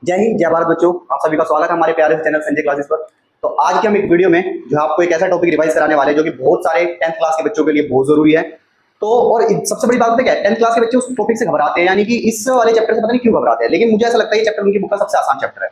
जय हिंद जय भारत बच्चों, आप सभी का स्वागत है हमारे प्यारे से चैनल संजय क्लासेस पर। तो आज के हम एक वीडियो में जो आपको एक ऐसा टॉपिक रिवाइज कराने वाले हैं जो कि बहुत सारे 10th क्लास के बच्चों के लिए बहुत जरूरी है। तो और सबसे बड़ी बात क्या है, 10th क्लास के बच्चे उस टॉपिक से घबराते हैं, यानी कि इस वाले चैप्टर से पता नहीं क्यों घबराते हैं, लेकिन मुझे ऐसा लगता है ये चैप्टर उनकी बुक का सबसे आसान चैप्टर है।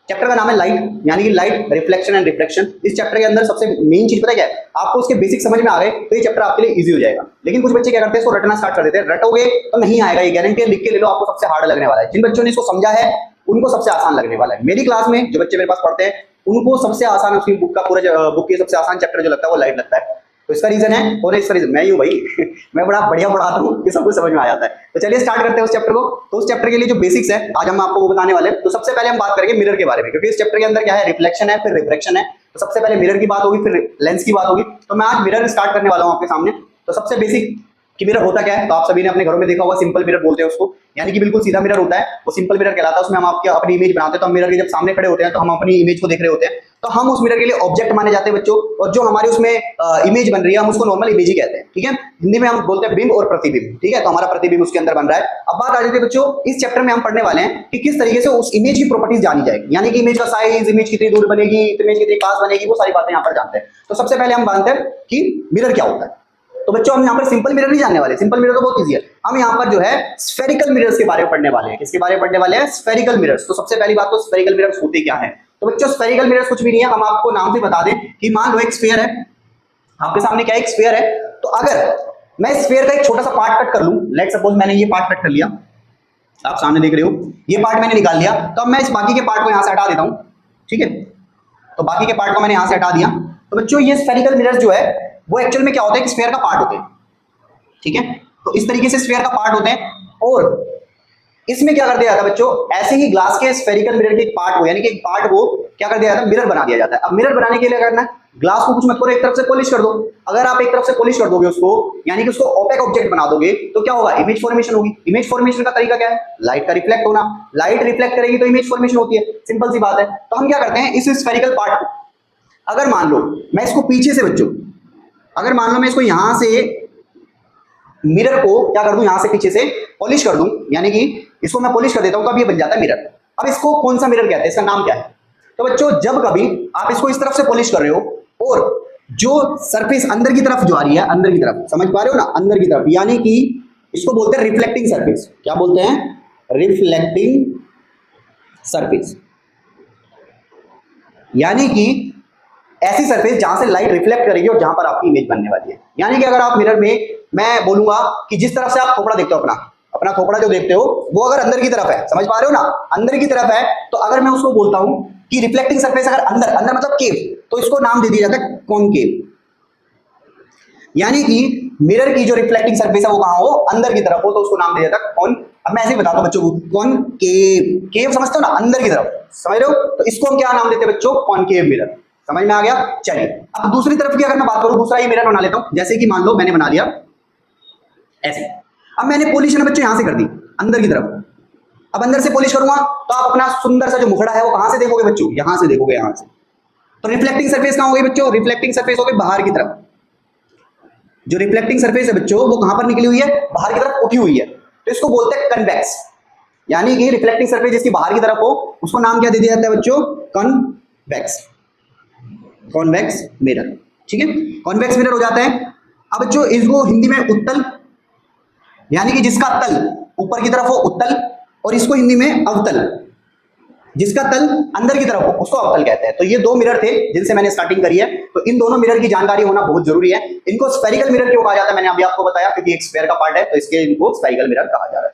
चैप्टर का नाम है लाइट, यानी कि लाइट, रिफ्लेक्शन एंड रिफ्रैक्शन। इस चैप्टर के अंदर सबसे मेन चीज पता है क्या है, आपको उसके बेसिक समझ में आ गए तो ये चैप्टर आपके लिए इजी हो जाएगा। लेकिन कुछ बच्चे क्या करते हैं, इसको रटना स्टार्ट कर देते हैं, रटोगे तो नहीं आएगा, ये गारंटी है, लिख के ले लो, आपको सबसे हार्ड लगने वाला है। जिन बच्चों ने इसको समझा है उनको सबसे आसान लगने वाला है। मेरी क्लास में जो बच्चे मेरे पास पढ़ते हैं उनको सबसे आसान, उसकी बुक का पूरा बुक की सबसे आसान चैप्टर जो लगता है वो लाइट लगता है। तो इसका रीजन है, और इसका रीजन मैं ही हूं भाई मैं बड़ा बढ़िया पढ़ाता हूँ कि सब कुछ समझ में आ जाता है। तो चलिए स्टार्ट करते हैं उस चैप्टर को। तो उस चैप्टर के लिए जो बेसिक्स है आज हम आपको वो बताने वाले हैं। तो सबसे पहले हम बात करेंगे मिरर के बारे में, क्योंकि इस चैप्टर के अंदर क्या है, रिफ्लेक्शन है, फिर रिफ्रैक्शन है। तो सबसे पहले मिरर की बात होगी, फिर लेंस की बात होगी। तो मैं आज मिरर स्टार्ट करने वाला हूँ आपके सामने। तो सबसे बेसिक कि मिरर होता क्या है, तो आप सभी ने अपने घरों में देखा होगा, सिंपल मिरर बोलते हैं उसको, यानी कि बिल्कुल सीधा मिरर होता है, वो सिंपल मिरर कहलाता है। उसमें हम आपकी अपनी इमेज बनाते हैं। तो हम मिरर के जब सामने खड़े होते हैं तो हम अपनी इमेज को देख रहे होते हैं, तो हम उस मिरर के लिए ऑब्जेक्ट माने जाते हैं बच्चों। और जो हमारे उसमें इमेज बन रही है हम उसको नॉर्मल इमेज ही कहते हैं, ठीक है। हिंदी में हम बोलते हैं बिंब और प्रतिबिंब, ठीक है। तो हमारा प्रतिबिंब उसके अंदर बन रहा है। अब बात आ जाती है बच्चों, इस चैप्टर में हम पढ़ने वाले हैं कि किस तरीके से उस इमेज की प्रॉपर्टीज जानी जाएगी, यानी कि इमेज का साइज, इमेज कितनी दूर बनेगी, इमेज कितनी पास बनेगी, वो सारी बातें यहाँ पर जानते हैं। तो सबसे पहले हम जानते हैं कि मिरर क्या होता है। तो बच्चों हम यहाँ पर सिंपल मिरर नहीं जानने वाले, सिंपल मिरर तो बहुत इजी है। हम यहाँ पर जो है स्फेरिकल मिरर्स के बारे में पढ़ने वाले हैं। किसके बारे में पढ़ने वाले हैं? Spherical mirrors. तो सबसे पहली बात तो स्फेरिकल मिरर्स होते क्या है। तो बच्चों स्फेरिकल मिरर्स कुछ भी नहीं है, हम आपको नाम से बता दें कि मान लो एक स्फीयर है, आपके सामने क्या एक स्फीयर है। तो अगर मैं स्फीयर का एक छोटा सा पार्ट कट कर लूं, लेट सपोज मैंने ये पार्ट कट कर लिया, आप सामने देख रहे हो, ये पार्ट मैंने निकाल लिया, तो अब मैं इस बाकी के पार्ट को यहां से हटा देता हूं, ठीक है। तो बाकी के पार्ट को मैंने यहां से हटा दिया। तो बच्चों ये स्फेरिकल मिरर्स जो है वो एक्चुअल में क्या होता है, एक स्फीयर का पार्ट होते हैं, ठीक है। तो इस तरीके से स्फीयर का पार्ट होते हैं। और इसमें क्या कर दिया जाता है बच्चों, ऐसे ही ग्लास के स्फेरिकल मिरर के एक पार्ट को, यानी कि एक पार्ट को क्या कर दिया जाता है, मिरर बना दिया जाता है। अब मिरर बनाने के लिए करना है, ग्लास को कुछ मत करो, एक तरफ से पॉलिश कर दो। अगर आप एक तरफ से पॉलिश कर दोगे उसको, यानी कि उसको ओपेक ऑब्जेक्ट बना दोगे, तो क्या होगा, इमेज फॉर्मेशन होगी। इमेज फॉर्मेशन का तरीका क्या है, लाइट का रिफ्लेक्ट होना। लाइट रिफ्लेक्ट करेगी तो इमेज फॉर्मेशन होती है, सिंपल सी बात है। तो हम क्या करते हैं, इस स्फेरिकल पार्ट को अगर मान लो मैं इसको पीछे से बच्चों, अगर मान लो मैं इसको यहां से मिरर को क्या कर दूं, यहां से पीछे से पॉलिश कर दूं, यानी कि इसको मैं पॉलिश कर देता हूं, तो अब ये बन जाता है मिरर। अब इसको कौन सा मिरर कहते हैं, इसका नाम क्या है। तो बच्चों जब कभी आप इसको इस तरफ से पॉलिश कर रहे हो और जो सरफेस अंदर की तरफ जो आ रही है, अंदर की तरफ, समझ पा रहे हो ना, अंदर की तरफ, यानी कि इसको बोलते हैं रिफ्लेक्टिंग सरफेस। क्या बोलते हैं, रिफ्लेक्टिंग सरफेस, यानी कि ऐसी सरफेस जहां से लाइट रिफ्लेक्ट करेगी और जहां पर आपकी इमेज बनने वाली है। यानी कि अगर आप मिरर में, मैं बोलूंगा कि जिस तरफ से आप खोपड़ा देखते हो, अपना अपना खोपड़ा जो देखते हो, वो अगर अंदर की तरफ है, समझ पा रहे हो ना, अंदर की तरफ है, तो अगर मैं उसको बोलता हूं कि रिफ्लेक्टिंग सरफेस अगर अंदर, अंदर मतलब केव, तो इसको नाम दे दिया जाता है कॉनकेव। यानी कि मिरर की जो रिफ्लेक्टिंग सरफेस है वो कहां हो, अंदर की तरफ हो, तो उसको नाम दिया जाता है कॉन। अब मैं ऐसे ही बताता हूं बच्चों को, कॉनकेव, केव समझते हो ना, अंदर की तरफ, समझ रहे हो। तो इसको हम क्या नाम देते हैं बच्चों, कॉनकेव मिरर। समझ में आ गया। चलिए अब दूसरी तरफ की अगर मैं बात करूं, दूसरा ही मिरर बना लेता हूं। जैसे कि मान लो मैंने बना लिया ऐसे, अब मैंने पॉलिश ना बच्चों यहां से कर दी अंदर की तरफ। अब अंदर से पॉलिश करूंगा तो आप अपना सुंदर सा जो मुखड़ा है वो कहां से देखोगे बच्चों, यहां से देखोगे, यहां से। तो रिफ्लेक्टिंग सरफेस कहां होगी बच्चों, रिफ्लेक्टिंग सरफेस होगी बाहर की तरफ। जो रिफ्लेक्टिंग सरफेस है बच्चों वो कहां पर निकली हुई है, बाहर की तरफ उठी हुई है। तो इसको बोलते हैं कन्वेक्स, यानी कि रिफ्लेक्टिंग सरफेस जिसकी बाहर की तरफ हो उसको नाम क्या दे दिया जाता है बच्चों, कन्वेक्स, कॉन्वेक्स मिरर, ठीक है। कॉन्वेक्स मिरर हो जाता है। अब बच्चों इसको हिंदी में उत्तल, यानी कि जिसका तल ऊपर की तरफ हो उत्तल, और इसको हिंदी में अवतल, जिसका तल अंदर की तरफ हो उसको अवतल कहते हैं। तो ये दो मिरर थे जिनसे मैंने स्टार्टिंग करी है। तो इन दोनों मिरर की जानकारी होना बहुत जरूरी है। इनको स्फेरिकल मिरर क्यों कहा जाता है, मैंने अभी आपको बताया, क्योंकि एक स्फेयर का पार्ट है, तो इसके इनको स्फेरिकल मिरर कहा जा रहा है।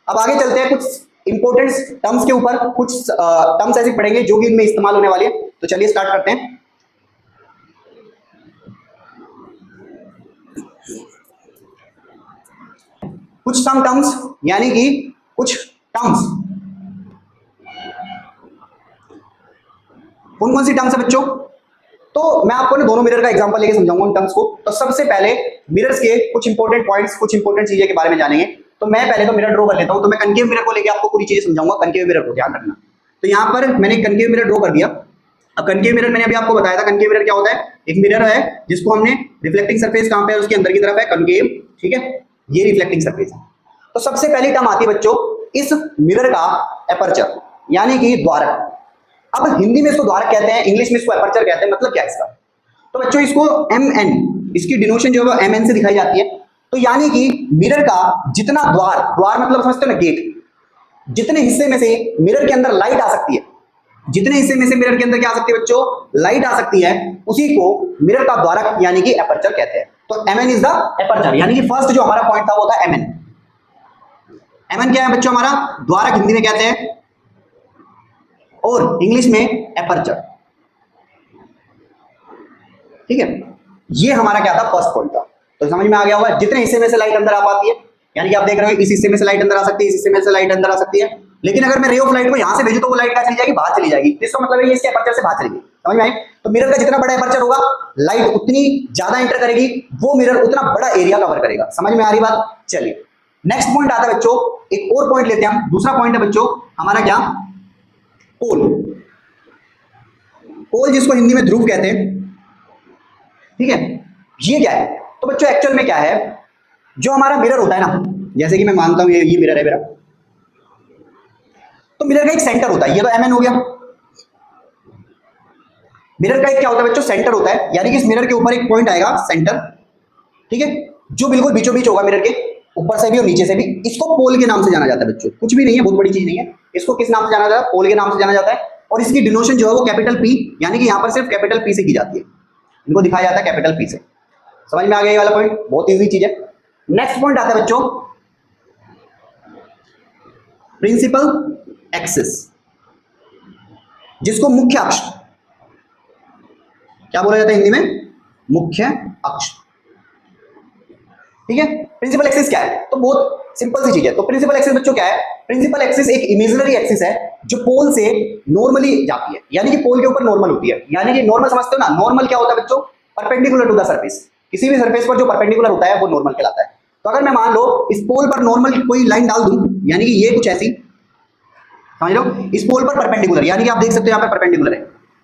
अब आगे चलते हैं कुछ इंपॉर्टेंट टर्म्स के ऊपर, कुछ टर्म्स ऐसे पढ़ेंगे जो कि इनमें इस्तेमाल होने वाले हैं। तो चलिए स्टार्ट करते हैं। कुछ सम टर्म्स, यानी कि कुछ टर्म्स, कौन कौन सी टर्म्स है बच्चों। तो मैं आपको ना दोनों मिरर का एग्जांपल लेके समझाऊंगा उन टर्म्स को। तो सबसे पहले मिरर्स के कुछ इंपॉर्टेंट पॉइंट्स, कुछ इंपॉर्टेंट चीजें के बारे में जानेंगे। तो मैं पहले तो मिरर ड्रॉ कर लेता हूं। तो मैं कनकेव मिरर को लेके आपको पूरी चीजें समझाऊंगा, कनकेव मिरर को ध्यान रखना। तो यहां पर मैंने कनकेव मिरर ड्रॉ कर दिया। अब कनकेव मिरर मैंने अभी आपको बताया था, कनकेव मिरर क्या होता है, एक मिरर है जिसको हमने रिफ्लेक्टिंग सरफेस कहां पे है, उसके अंदर की तरफ है, कनकेव, ठीक है, ये रिफ्लेक्टिंग सरफेस है। तो सबसे पहली टर्म आती है बच्चों इस मिरर का, एपर्चर। यानी कि द्वारक। अब हिंदी में इसको द्वारक कहते हैं, इंग्लिश में इसको एपर्चर कहते हैं। मतलब क्या है इसका? तो बच्चों इसको MN, इसकी डिनोशन जो है वो MN से दिखाई जाती है। तो यानी कि मिरर का जितना द्वार, द्वार मतलब समझते हो ना गेट, जितने हिस्से में से मिरर के अंदर लाइट आ सकती है, जितने हिस्से में से मिरर के अंदर क्या आ सकती है बच्चों, लाइट आ सकती है, उसी को मिरर का द्वारक यानी कि एपर्चर कहते हैं। तो MN इज द एपर्चर, यानी कि फर्स्ट जो हमारा पॉइंट था वो था MN। MN क्या है बच्चों? हमारा द्वारक हिंदी में कहते हैं और इंग्लिश में एपर्चर। ठीक है, ये हमारा क्या था, फर्स्ट पॉइंट था। तो समझ में आ गया होगा, जितने हिस्से में से लाइट अंदर आ पाती है, यानी कि आप देख रहे हो इस हिस्से में से लाइट अंदर आ सकती है, इस हिस्से में से लाइट अंदर आ सकती है। लेकिन अगर मैं रे ऑफ लाइट को यहां से भेजूं तो वो लाइट कहां चली जाएगी, बाहर चली जाएगी। इसका मतलब है ये इसके एपर्चर से बाहर चली जाएगी। समझ में आई? तो मिरर का जितना बड़ा एपर्चर होगा, लाइट उतनी ज्यादा एंटर करेगी, वो मिरर उतना बड़ा एरिया कवर करेगा। समझ में आ रही बात? चलिए नेक्स्ट पॉइंट आता है बच्चों, एक और पॉइंट लेते हैं हम। दूसरा पॉइंट है बच्चों हमारा क्या, पोल। पोल जिसको हिंदी में ध्रुव कहते हैं। ठीक है, ये क्या है? तो बच्चों एक्चुअल में क्या है, जो हमारा मिरर होता है ना, जैसे कि मैं मानता हूं ये मिरर है मेरा, तो मिरर का एक सेंटर होता है, ये तो MN हो गया। मिरर का एक क्या होता है बच्चों, सेंटर होता है, यानी कि इस मिरर के ऊपर एक पॉइंट आएगा सेंटर। ठीक है, जो बिल्कुल बीचों बीच होगा मिरर के ऊपर से भी और नीचे से भी। इसको पोल के नाम से जाना जाता है बच्चों, कुछ भी नहीं है, बहुत बड़ी चीज नहीं है। इसको किस नाम से जाना जाता है? पोल के नाम से जाना जाता है। और इसकी डिनोशन जो है वो कैपिटल P, यानी कि यहां पर सिर्फ कैपिटल P से की जाती है, इनको दिखाया जाता है कैपिटल P से। समझ में आ गया ये वाला पॉइंट? बहुत इजी चीज है। नेक्स्ट पॉइंट आता है बच्चों प्रिंसिपल एक्सिस, जिसको मुख्य अक्ष क्या बोला जाता है हिंदी में, मुख्य अक्ष। ठीक है, प्रिंसिपल एक्सिस क्या है? तो बहुत सिंपल सी चीज है। तो प्रिंसिपल एक्सिस बच्चों क्या है? प्रिंसिपल एक्सिस एक इमेजिनरी एक्सिस है जो पोल से नॉर्मली जाती है, यानी कि पोल के ऊपर नॉर्मल होती है। यानी कि नॉर्मल समझते हो ना, नॉर्मल क्या होता है बच्चों? Perpendicular to the surface. किसी भी सरफेस पर जो परपेंडिकुलर होता है वो नॉर्मल कहलाता है। तो अगर मैं मान लो इस पोल पर नॉर्मल कोई लाइन डाल दूं, यानी कि ये कुछ ऐसी, समझ लो, इस पोल पर परपेंडिकुलर, यानी कि आप देख सकते हो यहाँ पे परपेंडिकुलर है।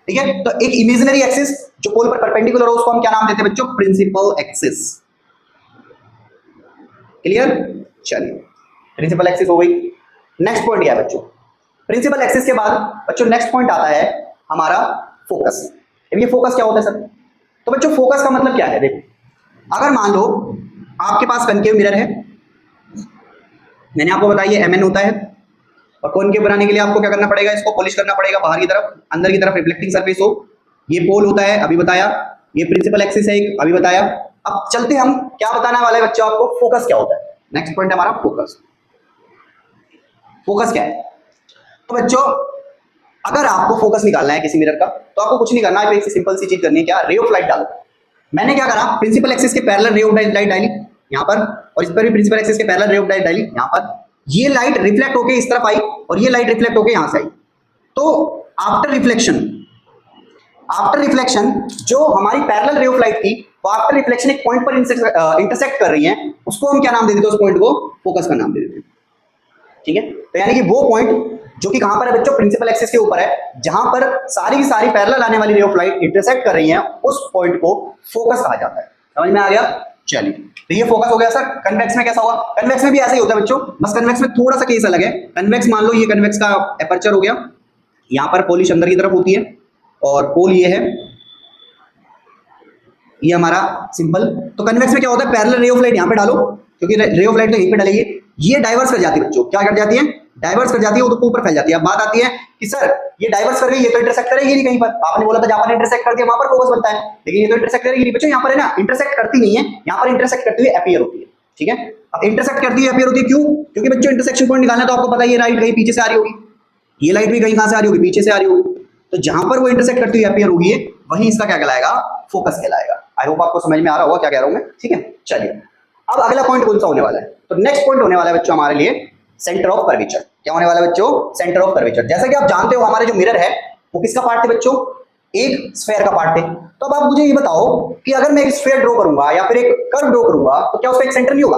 ठीक है, तो एक इमेजिनरी एक्सिस जो पोल पर परपेंडिकुलर हो उसको हम क्या नाम देते हैं बच्चों? Principal axis. क्लियर? चलिए, प्रिंसिपल एक्सिस हो गई। नेक्स्ट पॉइंट क्या है बच्चों? प्रिंसिपल एक्सिस के बाद बच्चों नेक्स्ट पॉइंट आता है हमारा फोकस। ये फोकस क्या होता है सर? तो बच्चों फोकस का मतलब क्या है? देखो, अगर मान लो आपके पास कनकेव मिरर है, मैंने आपको बताया ये MN होता है, और कॉनकेव बनाने के लिए आपको क्या करना पड़ेगा? इसको पॉलिश करना पड़ेगा बाहर की तरफ, अंदर की तरफ रिफ्लेक्टिंग सरफेस हो। ये पोल होता है, अभी बताया। ये प्रिंसिपल एक्सिस है एक, अभी बताया। अब चलते हम क्या बताने वाले हैं बच्चों आपको, फोकस क्या होता है। नेक्स्ट पॉइंट है हमारा फोकस। फोकस क्या है? तो बच्चों अगर आपको फोकस निकालना है किसी मिरर का, तो आपको कुछ नहीं करना है, एक सिंपल सी चीज करनी है, क्या? रे ऑफ लाइट डालो। मैंने क्या करा, प्रिंसिपल एक्सिस के पैरेलल रे ऑफ लाइट डाली यहाँ पर, और इस पर भी प्रिंसिपल एक्सिस के पैरेलल रे ऑफ लाइट डाली यहाँ पर। ये लाइट रिफ्लेक्ट होके इस तरफ आई और ये लाइट रिफ्लेक्ट होके यहां से आई। तो आफ्टर रिफ्लेक्शन जो हमारी पैरेलल रे ऑफ लाइट थी, वो आफ्टर रिफ्लेक्शन एक पॉइंट पर इंटरसेक्ट कर रही है, उसको हम क्या नाम दे देते हैं? उस पॉइंट को फोकस का नाम दे देते हैं। ठीक है, तो यानी कि वो पॉइंट जो कि कहां पर है बच्चों? प्रिंसिपल एक्सिस के ऊपर है, जहां पर सारी की सारी पैरेलल आने वाली रे ऑफ लाइट इंटरसेक्ट कर रही हैं, उस पॉइंट को फोकस कहा जाता है। समझ में आ गया? चलिए, तो ये फोकस हो गया सर। कन्वेक्स में कैसा होगा? कन्वेक्स में भी ऐसा ही होता है बच्चों, बस कन्वेक्स में थोड़ा सा केस अलग है। कन्वेक्स मान लो ये कन्वेक्स का एपर्चर हो गया, यहां पर पॉलिश अंदर की तरफ होती है और पोल ये है, ये हमारा सिंपल। तो कन्वेक्स में क्या होता है? पैरेलल रे ऑफ लाइट यहां पे डालो, क्योंकि रे ऑफ लाइट तो यहीं पे डलेगी। ये डाइवर्स कर जाती है बच्चों, क्या कर जाती है? डाइवर्स कर जाती है, वो तो ऊपर फैल जाती है। अब बात आती है कि सर ये डाइवर्स कर गई, ये तो इंटरसेक्ट करेगी नहीं कहीं पर। आपने बोला था जहां पर इंटरसेक्ट करती है वहां पर फोकस बनता है, लेकिन ये तो इंटरसेक्ट करेगी नहीं बच्चों। यहाँ पर है ना, इंटरसेक्ट करती नहीं है, यहाँ पर इंटरसेक्ट करती हुई अपीयर होती है। ठीक है, अब इंटरसेक्ट करती है अपीयर होती है, क्यों? क्योंकि बच्चों इंटरसेक्शन पॉइंट निकालना तो आपको पता है, ये लाइट कहीं पीछे से आ रही होगी, ये लाइट भी कहीं कहां से आ रही होगी? पीछे से आ रही होगी। तो जहां पर वो इंटरसेक्ट करती हुई अपीयर होगी, वहीं इसका क्या कहलाएगा? फोकस कहलाएगा। आई होप आपको समझ में आ रहा होगा क्या कह रहा हूं मैं। ठीक है, चलिए अब अगला पॉइंट कौन सा होने वाला है? तो नेक्स्ट पॉइंट होने वाला है बच्चों हमारे लिए सेंटर ऑफ कर्वेचर। क्या होने वाला है बच्चों? Centre of curvature. जैसा कि आप जानते हो हमारे जो मिरर है वो किसका पार्ट है बच्चों? एक स्फीयर का पार्ट है। तो अब आप मुझे ये बताओ कि अगर मैं एक स्फीयर ड्रॉ करूंगा या फिर एक कर्व ड्रॉ करूंगा, तो क्या उसका एक सेंटर नहीं होगा?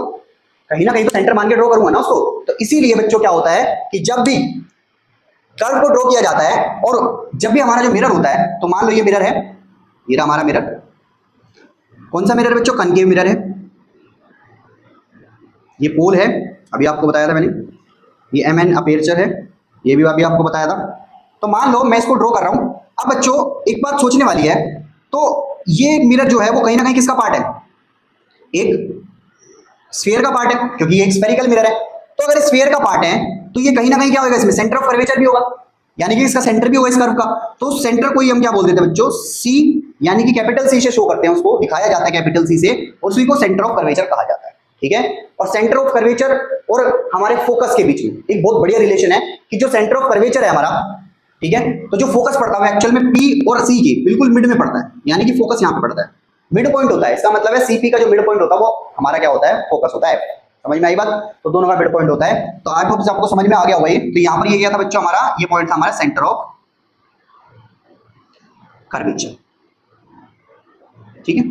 कहीं ना कहीं तो सेंटर मान के ड्रॉ करूंगा ना उसको। तो इसीलिए बच्चों क्या होता है कि जब भी कर्व को ड्रॉ किया जाता है और जब भी हमारा जो मिरर होता है, तो मान लो ये मिरर है, ये हमारा मिरर, कौन सा मिरर है बच्चों? कनकेव मिरर है। ये पोल है, अभी आपको बताया था मैंने, ये MN अपेर्चर है, ये भी अभी आपको बताया था। तो मान लो मैं इसको ड्रॉ कर रहा हूं। अब बच्चों एक बात सोचने वाली है, तो ये मिरर जो है वो कहीं ना कहीं किसका पार्ट है, एक स्फीयर का पार्ट है, क्योंकि ये स्फेरिकल मिरर है। तो अगर स्फीयर का पार्ट है तो ये कहीं ना कहीं क्या होगा, इसमें सेंटर ऑफ कर्वेचर भी होगा, यानी कि इसका सेंटर भी होगा इस कर्व का। तो सेंटर को ही हम क्या बोल देते हैं बच्चों, सी, यानी कि कैपिटल सी से शो करते हैं, उसको दिखाया जाता है कैपिटल सी से, और उसी को सेंटर ऑफ कर्वेचर कहा जाता है। ठीक है, और सेंटर ऑफ कर्वेचर और हमारे फोकस के बीच में एक बहुत बढ़िया रिलेशन है कि जो सेंटर ऑफ कर्वेचर है हमारा, ठीक है, तो जो फोकस पड़ता है एक्चुअल में पी और सी के बिल्कुल मिड में पड़ता है, यानी कि फोकस यहाँ पे पड़ता है, मिड पॉइंट होता है। इसका मतलब है सीपी का जो मिड पॉइंट होता है वो हमारा क्या होता है, फोकस होता है। समझ में आई बात? तो दोनों का मिड पॉइंट होता है। तो आई होप आपको समझ में आ गया होगा ये। तो यहाँ पर ये क्या था बच्चों, हमारा ये पॉइंट था हमारा सेंटर ऑफ कर्वेचर। ठीक है,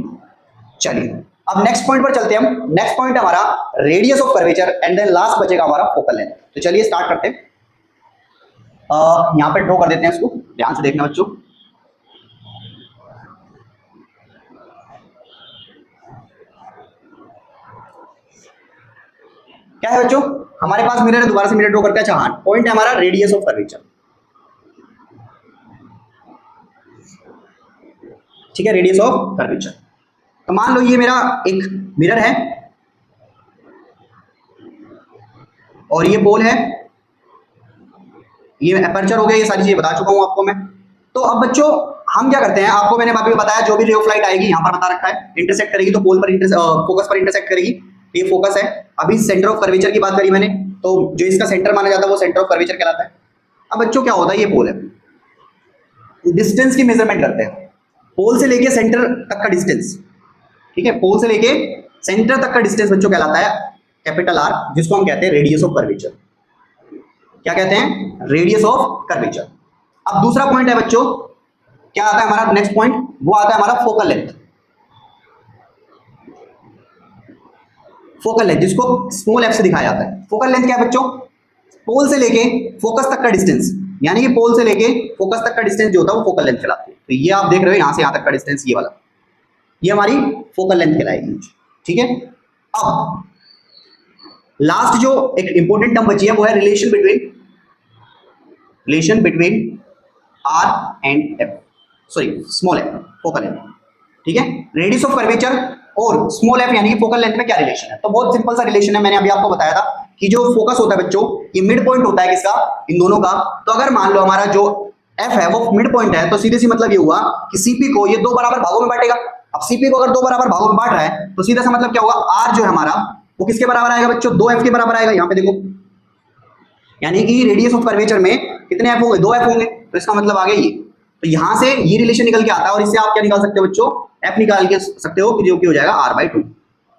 चलिए अब नेक्स्ट पॉइंट पर चलते हैं हम। नेक्स्ट पॉइंट हमारा radius of curvature and then last बचेगा हमारा फोकल लेंथ। तो चलिए स्टार्ट करते हैं। यहां पे ड्रॉ कर देते हैं इसको, ध्यान से देखना बच्चों। क्या है बच्चों, हमारे पास मिरर है, दोबारा से मिरर ड्रॉ करते हैं। अच्छा हाँ, पॉइंट है हमारा रेडियस ऑफ कर्वेचर। ठीक है, रेडियस ऑफ कर्वेचर। तो मान लो ये मेरा एक मिरर है और ये पोल है, ये अपर्चर हो गया, ये सारी चीजें बता चुका हूं आपको मैं। तो अब बच्चों हम क्या करते हैं, आपको मैंने अभी बताया जो भी रे ऑफ लाइट आएगी यहाँ पर बता रखा है, इंटरसेक्ट करेगी तो पोल पर फोकस पर इंटरसेक्ट करेगी, ये फोकस है। अभी सेंटर ऑफ कर्वेचर की बात करी मैंने, तो जो इसका सेंटर माना जाता है वो सेंटर ऑफ कर्वेचर कहलाता है। अब बच्चों क्या होता है, ये पोल है, डिस्टेंस की मेजरमेंट करते हैं, पोल से लेके सेंटर तक का डिस्टेंस। ठीक है, पोल से लेके सेंटर तक का डिस्टेंस बच्चों कहलाता है कैपिटल आर, जिसको हम कहते हैं रेडियस ऑफ कर्वेचर। क्या कहते हैं, रेडियस ऑफ कर्वेचर। अब दूसरा पॉइंट है बच्चों, क्या आता है हमारा नेक्स्ट पॉइंट, वो आता है हमारा फोकल लेंथ। फोकल लेंथ जिसको स्मॉल एफ से दिखाया जाता है। फोकल लेंथ क्या है बच्चों, पोल से लेके फोकस तक का डिस्टेंस, यानी कि पोल से लेके फोकस तक का डिस्टेंस जो होता है वो फोकल लेंथ कहलाती है। तो ये आप देख रहे हो यहां से यहां तक का डिस्टेंस, ये वाला, ये हमारी फोकल लेंथ कहलाएगी। ठीक है, अब लास्ट जो एक इंपॉर्टेंट टर्म बची है वो है relation between R and F, sorry small F, focal length. ठीक है, रेडियस ऑफ कर्वेचर और स्मॉल एफ यानी कि फोकल लेंथ में क्या रिलेशन है, तो बहुत सिंपल सा रिलेशन है, मैंने अभी आपको बताया था कि जो फोकस होता है बच्चों, ये मिड पॉइंट होता है किसका, इन दोनों का। तो अगर मान लो हमारा जो एफ है वो मिड पॉइंट है, तो सीधे सी मतलब ये हुआ कि सीपी को ये दो बराबर भागों में बांटेगा। अब सीपी को अगर दो बराबर भागों में बांट रहा है तो सीधा सा मतलब क्या होगा, आर जो है हमारा वो किसके बराबर आएगा बच्चों, दो एफ के बराबर आएगा। यहाँ पे देखो, यानी कि रेडियस ऑफ कर्वेचर में कितने एफ होंगे, दो एफ होंगे। तो इसका मतलब आ गया ये, तो यहां से ये रिलेशन निकल के आता है, और इससे आप क्या निकाल सकते हो बच्चों, एफ निकाल के सकते हो कि जो कि हो जाएगा r/2।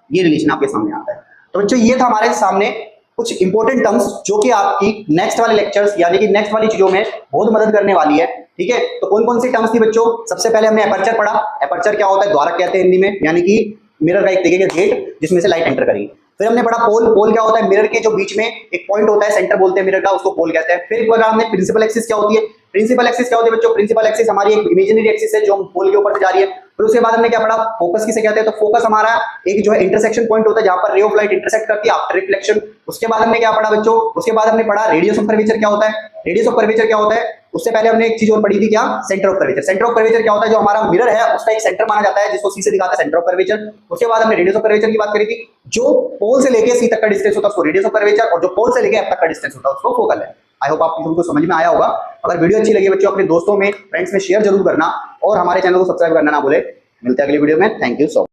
ये रिलेशन आपके सामने आता है। तो बच्चों ये था हमारे सामने कुछ इंपॉर्टेंट टर्म्स जो कि आपकी नेक्स्ट वाले लेक्चर्स यानी कि नेक्स्ट वाली चीजों में बहुत मदद करने वाली है। ठीक है, तो कौन कौन सी टर्म्स थी बच्चों, सबसे पहले हमने एपर्चर पढ़ा। एपर्चर क्या होता है, द्वारक कहते हैं हिंदी में, यानी कि मिरर का एक तरीके का गेट जिसमें से लाइट एंटर करेगी। फिर हमने पढ़ा पोल। पोल क्या होता है, मिरर के जो बीच में एक पॉइंट होता है, सेंटर बोलते हैं मिरर का, उसको पोल कहते हैं। फिर पढ़ा हमने प्रिंसिपल एक्सिस क्या होती है। प्रिंसिपल एक्सिस क्या होती है बच्चों, प्रिंसिपल एक्सिस हमारी एक इमेजिनरी एक्सिस है जो पोल के ऊपर से जा रही है। फिर उसके बाद हमने क्या पढ़ा, फोकस किसे कहते हैं, तो फोकस हमारा एक जो है इंटरसेक्शन पॉइंट होता है जहां पर रे ऑफ लाइट इंटरसेक्ट करती है आफ्टर रिफ्लेक्शन। उसके बाद हमने क्या पढ़ा बच्चों, उसके बाद हमने पढ़ा रेडियस ऑफ कर्वेचर क्या होता है। रेडियस ऑफ कर्वेचर क्या होता है, उससे पहले हमने एक चीज और पढ़ी थी, क्या, centre of curvature. Centre of curvature क्या होता है, जो हमारा मिरर है उसका एक सेंटर माना जाता है जिसको सी से दिखाता है, सेंटर ऑफ कर्वेचर। उसके बाद हमने रेडियस ऑफ कर्वेचर की बात करी थी, जो पोल से लेके सी तक का डिस्टेंस होता है उसको रेडियस ऑफ कर्वेचर, और जो पोल से लेके एफ तक का डिस्टेंस होता है उसको फोकल है। आई होप आपको सबको समझ में आया होगा। अगर वीडियो अच्छी लगी बच्चों अपने दोस्तों में, फ्रेंड्स में शेयर जरूर करना, और हमारे चैनल को सब्सक्राइब करना ना भूले। मिलते हैं अगली वीडियो में, थैंक यू सो मच।